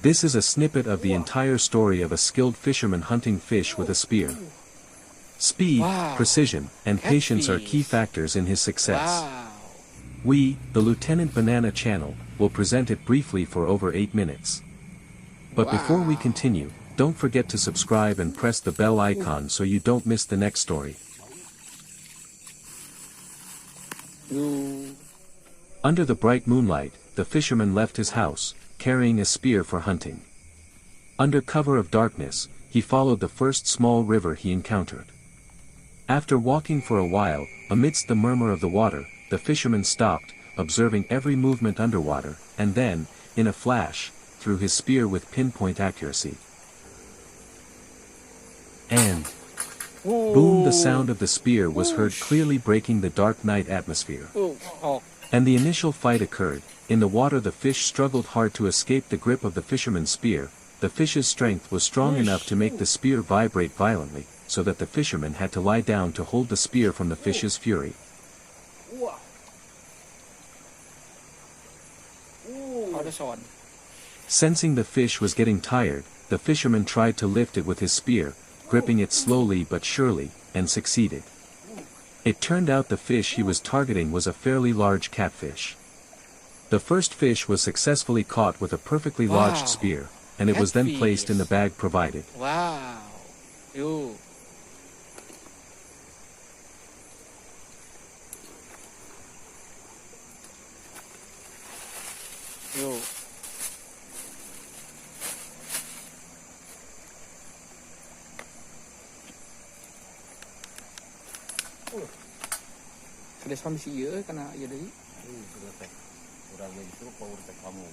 This is a snippet of the entire story of a skilled fisherman hunting fish with a spear. Speed, precision, and patience are key factors in his success. We, the Lieutenant Banana channel, will present it briefly for over 8 minutes. But before we continue, don't forget to subscribe and press the bell icon so you don't miss the next story. Under the bright moonlight, the fisherman left his house, carrying a spear for hunting. Under cover of darkness, he followed the first small river he encountered. After walking for a while, amidst the murmur of the water, the fisherman stopped, observing every movement underwater, and then, in a flash, threw his spear with pinpoint accuracy. And boom, the sound of the spear was heard clearly, breaking the dark night atmosphere. And the initial fight occurred. In the water the fish struggled hard to escape the grip of the fisherman's spear. The fish's strength was strong enough to make the spear vibrate violently, so that the fisherman had to lie down to hold the spear from the fish's fury. Sensing the fish was getting tired, the fisherman tried to lift it with his spear, gripping it slowly but surely, and succeeded. It turned out the fish he was targeting was a fairly large catfish. The first fish was successfully caught with a perfectly lodged spear, and it was then placed in the bag provided. Wow. Yo. Yo. Sudah sampai sih ya karena ya dari. Sudah teh. Udah itu power teh kamu.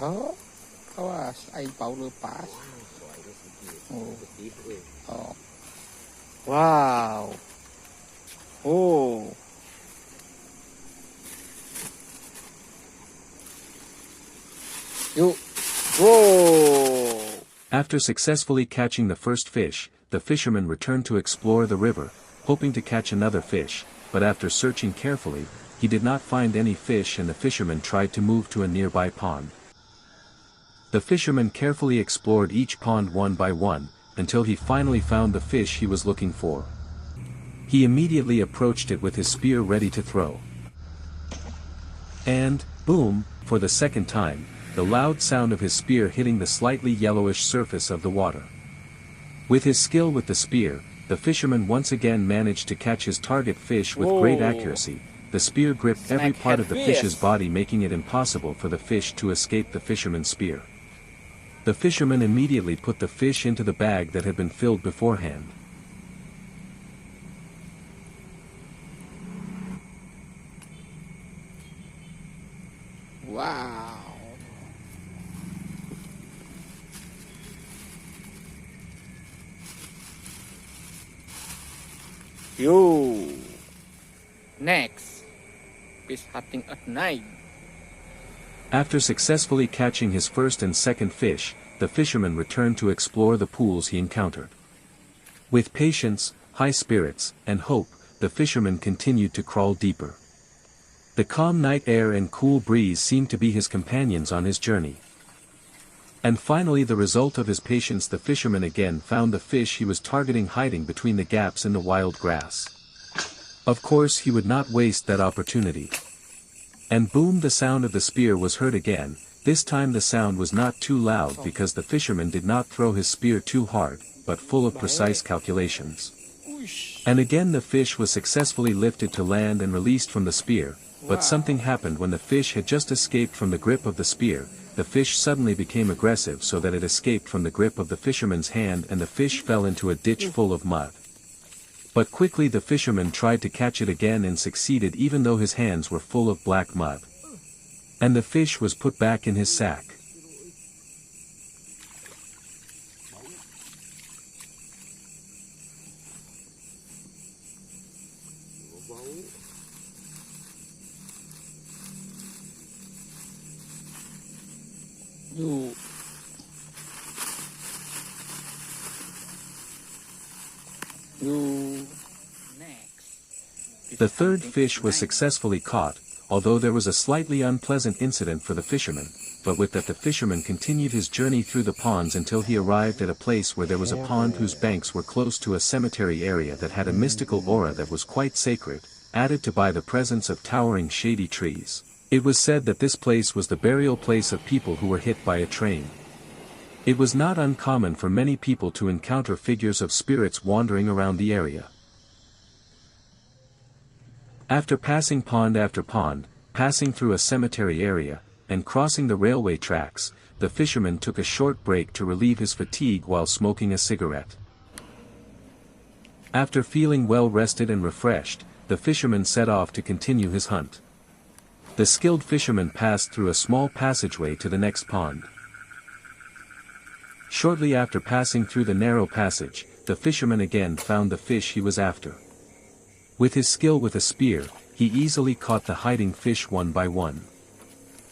Oh, awas, air pau lepas. Oh. Oh. Wow. Oh. Yuk. Whoa. After successfully catching the first fish, the fisherman returned to explore the river, hoping to catch another fish, but after searching carefully, he did not find any fish, and the fisherman tried to move to a nearby pond. The fisherman carefully explored each pond one by one, until he finally found the fish he was looking for. He immediately approached it with his spear ready to throw. And, boom, for the second time, the loud sound of his spear hitting the slightly yellowish surface of the water. With his skill with the spear, the fisherman once again managed to catch his target fish with great accuracy. The spear gripped every part of the fish's body, making it impossible for the fish to escape the fisherman's spear. The fisherman immediately put the fish into the bag that had been filled beforehand. Wow. Yo. Next, fish hunting at night. After successfully catching his first and second fish, the fisherman returned to explore the pools he encountered. With patience, high spirits, and hope, the fisherman continued to crawl deeper. The calm night air and cool breeze seemed to be his companions on his journey. And finally, the result of his patience, the fisherman again found the fish he was targeting hiding between the gaps in the wild grass. Of course he would not waste that opportunity. And boom, the sound of the spear was heard again. This time the sound was not too loud because the fisherman did not throw his spear too hard, but full of precise calculations. And again the fish was successfully lifted to land and released from the spear, but something happened when the fish had just escaped from the grip of the spear. The fish suddenly became aggressive so that it escaped from the grip of the fisherman's hand, and the fish fell into a ditch full of mud. But quickly the fisherman tried to catch it again and succeeded, even though his hands were full of black mud. And the fish was put back in his sack. The third fish was successfully caught, although there was a slightly unpleasant incident for the fisherman, but with that the fisherman continued his journey through the ponds until he arrived at a place where there was a pond whose banks were close to a cemetery area that had a mystical aura that was quite sacred, added to by the presence of towering shady trees. It was said that this place was the burial place of people who were hit by a train. It was not uncommon for many people to encounter figures of spirits wandering around the area. After passing pond after pond, passing through a cemetery area, and crossing the railway tracks, the fisherman took a short break to relieve his fatigue while smoking a cigarette. After feeling well rested and refreshed, the fisherman set off to continue his hunt. The skilled fisherman passed through a small passageway to the next pond. Shortly after passing through the narrow passage, the fisherman again found the fish he was after. With his skill with a spear, he easily caught the hiding fish one by one.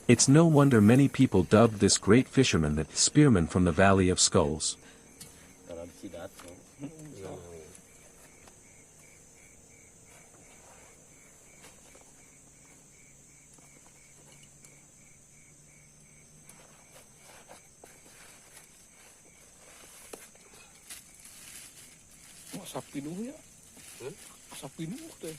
It's no wonder many people dubbed this great fisherman the Spearman from the Valley of Skulls. Sapi dulu ya. Sapi dulu teh.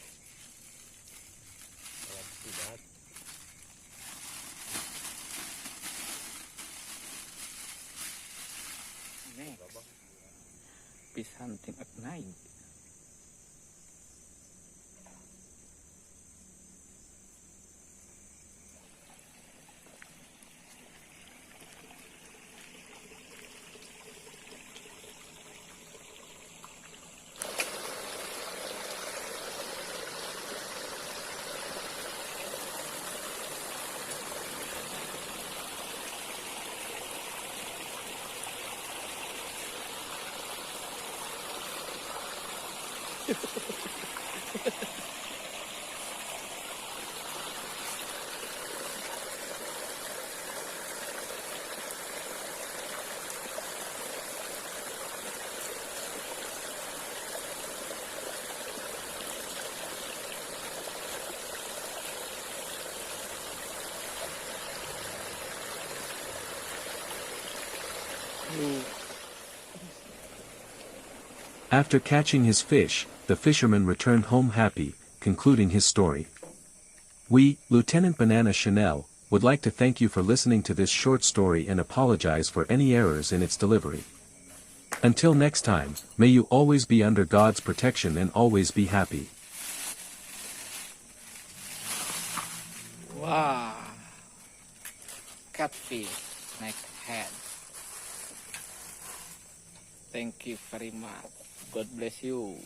Nih. Pisan ting at naik. After catching his fish, the fisherman returned home happy, concluding his story. We, Lieutenant Banana Chanel, would like to thank you for listening to this short story and apologize for any errors in its delivery. Until next time, may you always be under God's protection and always be happy. Wow. Catfish, next head. Thank you very much. God bless you.